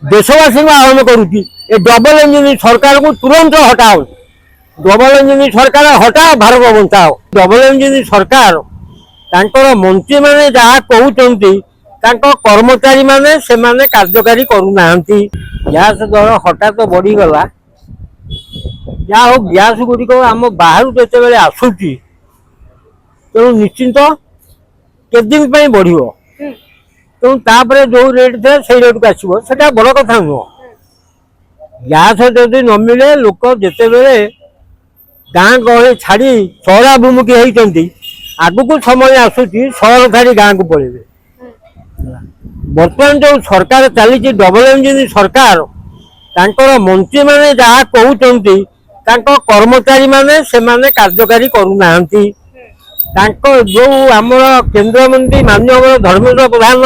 देशवासी आह्वान करुच्ची A double engine सरकार को तुरंत हटाओ। डबल इंजिन सरकार हटाओ, भारत बंचाओ। डबल इंजिन सरकार तांकर मंत्री माने जहाँ कहते कर्मचारी माने से माने कार्यकारी करूना। गैस दर हठात बढ़ीगला। जहाँ हो गैस गुड़िक आम बाहर जो आसूची तेणु निश्चिंत केदिन बढ़ तेणु तापर जो रेट थे से रेट को आसो से बड़ कथा नुह। गैस जदि न मिले लोक जिते बड़े गाँ गहली छाड़ी सहराभिमुखी होती आगु समय आसूची सहर छाड़ी गाँ को पड़े। बर्तमान जो सरकार चली डबल इंजिन सरकार तांकर मंत्री माने जहाँ कहते कर्मचारी माने से माने कार्यकारी करूना। जो आमर केंद्र मंत्री माननीय धर्मेंद्र प्रधान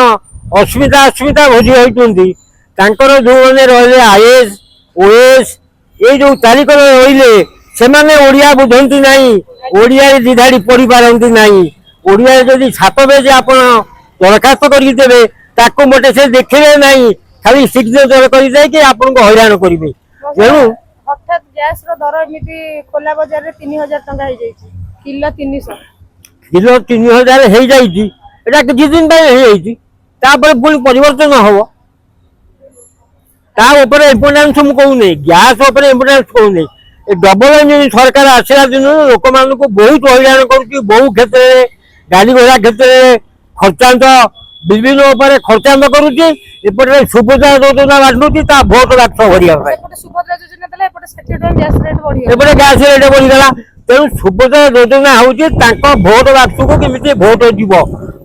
अस्मिता भोजी होती जो मैंने रही आईएएस ओएस ये जो तारीख रही से माने ओडिया बुझंती नहीं, ओडिया दिधाड़ी पढ़ी पारती नहीं। ओडिया जदि छाप पेज आप दरखास्त करदेवे ताको मोटे से देखिए नहीं, खाली सिग्नेचर कर आपको हैरान करेंगे। तेणु हठात गैस दर एमती खोला बजार में 3000 टंका किलो 300 किलो 3000 हो जाए किसी दिन पुणी परिवर्तन हम इम्पोर्टान्स मुझे कहूनी गैस इम्पोर्टान्स कहूनी। डबल इंजिन सरकार आसला दिन लोक मान बहुत हैरान कर बहु क्षेत्र में गाड़ी घोड़ा क्षेत्र में खर्चांत विभिन्न खर्चांत करुच्चे सुभद्रा योजना बांटुची भोट बाक्स भरिया एपटे गैस रेट बढ़ीगला। तेणु सुभद्रा योजना हूँ भोट बाक्स को केमी भोट जीव।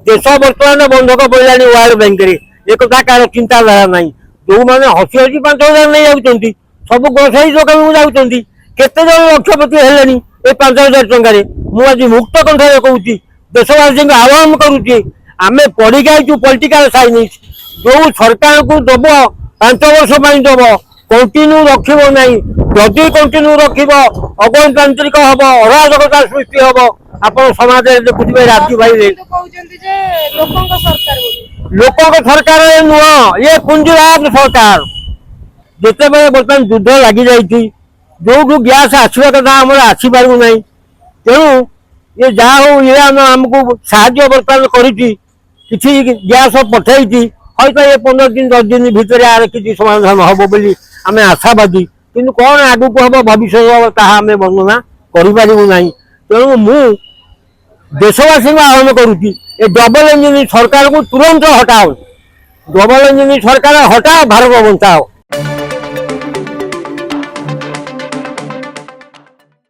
देश बर्तमान बंधक पड़ा वर्ल्ड बैंक एक कार चिंताधारा ना। जो मैंने हसी हसी 5000 नहीं जाऊँच सब ग्रोसरी दुकान को जाऊँच केते जन लक्षपति हेले ये 5000 टकर। मुझे मुक्त कंठार कहूँ देशवासी आह्वान करुच्ची आम पढ़ी आईचु पॉलिटिकल साइंस जो सरकार को दब 5 वर्ष दब कंटिन्यू रखिब ना। जदि कंटिन्यू रखिब अगणतांत्रिक हम अराजकता सृष्टि हम आप समाज देखुए राति भाई लोक सरकार नुह ये पुंजीराज सरकार जिते बर्तमान युद्ध लगी जाइए जो गैस आसवा कथा आम आसपार ना। तेणु ये जहाँ हो ये आमको साहाଯ୍य बर्तमान करी गैस पठाई हयत ये 15 दिन 10 दिन भितर यार किसी समाधान हम बोली आम आशावादी किंतु कौन आगु को हम भविष्य ताहा आम वर्णना करूँ ना। तेणु मु देशवासी आह्वान करुच्ची ए डबल इंजिन सरकार को तुरंत हटाओ। डबल इंजिन सरकार हटाओ, भारत बंचाओ।